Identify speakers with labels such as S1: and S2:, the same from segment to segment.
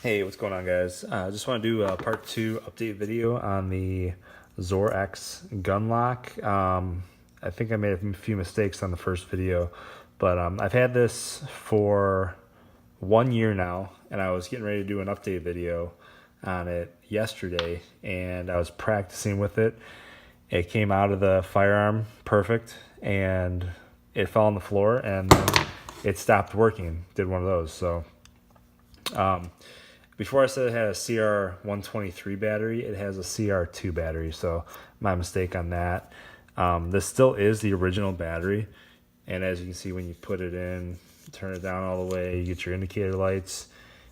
S1: Hey, what's going on, guys? I just want to do a part 2 update video on the ZORE X gun lock. I think I made a few mistakes on the first video, but I've had this for 1 year now, and I was getting ready to do an update video on it yesterday, and I was practicing with it. It came out of the firearm perfect, and it fell on the floor, and then it stopped working. Did one of those, so... Before I said it had a CR123 battery, it has a CR2 battery, so my mistake on that. This still is the original battery, and as you can see when you put it in, turn it down all the way, you get your indicator lights,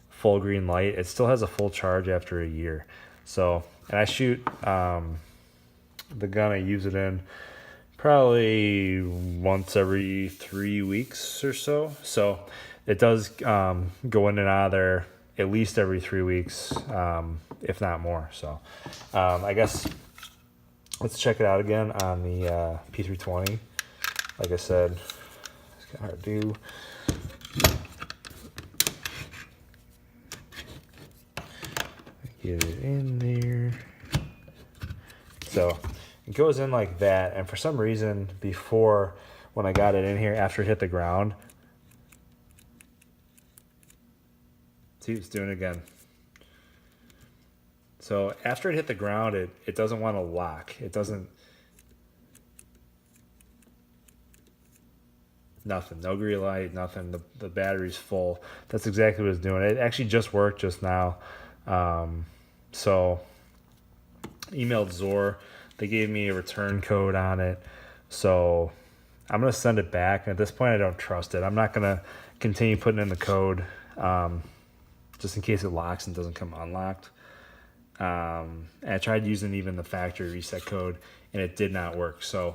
S1: full green light. It still has a full charge after a year. So, and I shoot the gun I use it in probably once every 3 weeks or so. So it does go in and out of there at least every 3 weeks, if not more. So I guess let's check it out again on the P320. Like I said, it's kind of hard to do. Get it in there. So it goes in like that, and for some reason before, when I got it in here after it hit the ground, see, it's doing it again. So after it hit the ground, it doesn't want to lock. It doesn't, nothing, no green light, nothing. The battery's full. That's exactly what it's doing. It actually just worked just now. So emailed ZORE. They gave me a return code on it. So I'm going to send it back. And at this point, I don't trust it. I'm not going to continue putting in the code just in case it locks and doesn't come unlocked. And I tried using even the factory reset code, and it did not work. So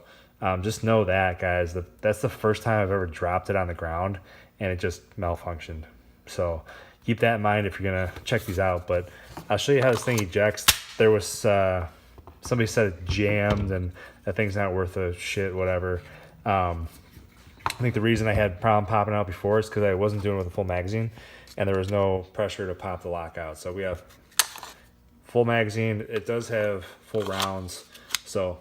S1: just know that, guys, that's the first time I've ever dropped it on the ground, and it just malfunctioned. So keep that in mind if you're going to check these out. But I'll show you how this thing ejects. There was somebody said it jammed, and that thing's not worth a shit, whatever. I think the reason I had problem popping out before is because I wasn't doing it with a full magazine, and there was no pressure to pop the lock out. So we have full magazine. It does have full rounds. So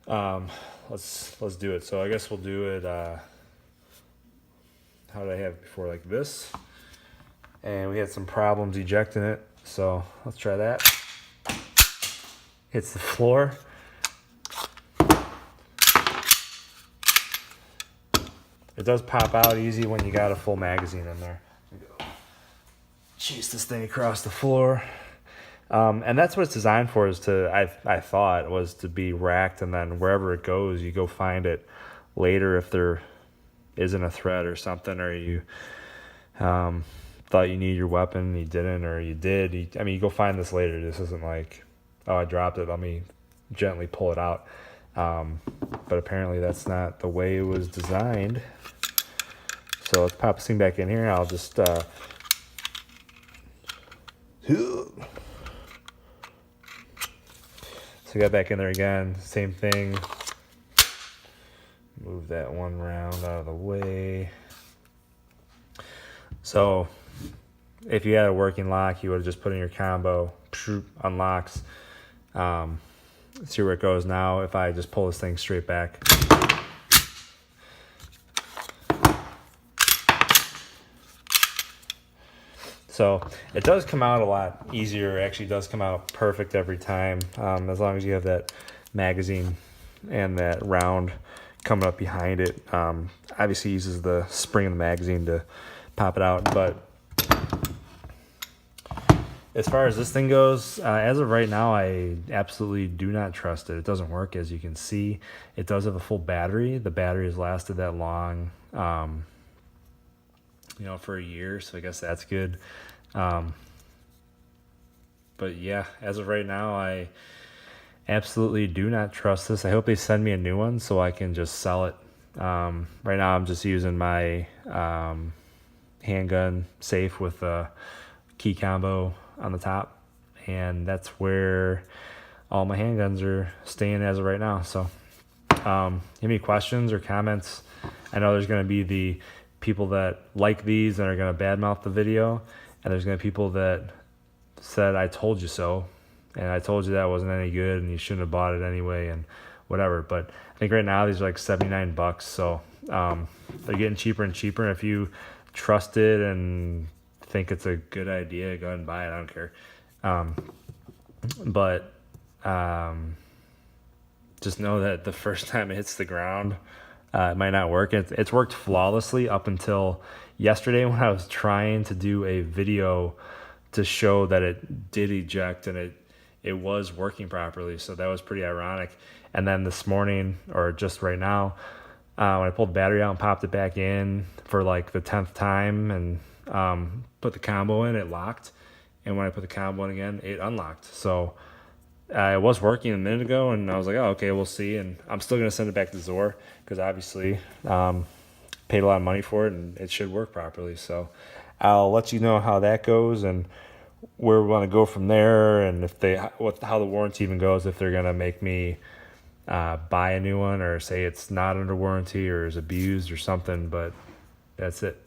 S1: let's do it. So I guess we'll do it. How did I have it before? Like this. And we had some problems ejecting it. So let's try that. Hits the floor. It does pop out easy when you got a full magazine in there. Chase this thing across the floor. And that's what it's designed for, is to, I thought, was to be racked, and then wherever it goes, you go find it later if there isn't a threat or something, or you thought you needed your weapon, you didn't, or you did. You go find this later. This isn't like, oh, I dropped it, let me gently pull it out. But apparently that's not the way it was designed. So let's pop this thing back in here. I'll just so got back in there again, same thing. Move that one round out of the way. So if you had a working lock, you would have just put in your combo, unlocks. See where it goes now. If I just pull this thing straight back, so it does come out a lot easier. It actually does come out perfect every time, as long as you have that magazine and that round coming up behind it. Obviously uses the spring of the magazine to pop it out, but as far as this thing goes, as of right now, I absolutely do not trust it. It doesn't work, as you can see. It does have a full battery. The battery has lasted that long, for a year, so I guess that's good. But yeah, as of right now, I absolutely do not trust this. I hope they send me a new one so I can just sell it. Right now, I'm just using my handgun safe with a key combo on the top, and that's where all my handguns are staying as of right now. So any questions or comments? I know there's going to be the people that like these and are going to badmouth the video, and there's going to be people that said, I told you so, and I told you that wasn't any good, and you shouldn't have bought it anyway, and whatever. But I think right now these are like $79, so they're getting cheaper and cheaper. And if you trust it and think it's a good idea, go ahead and buy it. I don't care. But just know that the first time it hits the ground, it might not work. It's worked flawlessly up until yesterday when I was trying to do a video to show that it did eject and it was working properly. So that was pretty ironic. And then this morning, or just right now, when I pulled the battery out and popped it back in for like the 10th time and put the combo in, it locked. And when I put the combo in again, it unlocked. So it was working a minute ago, and I was like, oh, okay, we'll see. And I'm still going to send it back to ZORE because obviously paid a lot of money for it, and it should work properly. So I'll let you know how that goes and where we want to go from there, and if how the warranty even goes, if they're going to make me buy a new one or say it's not under warranty or is abused or something. But that's it.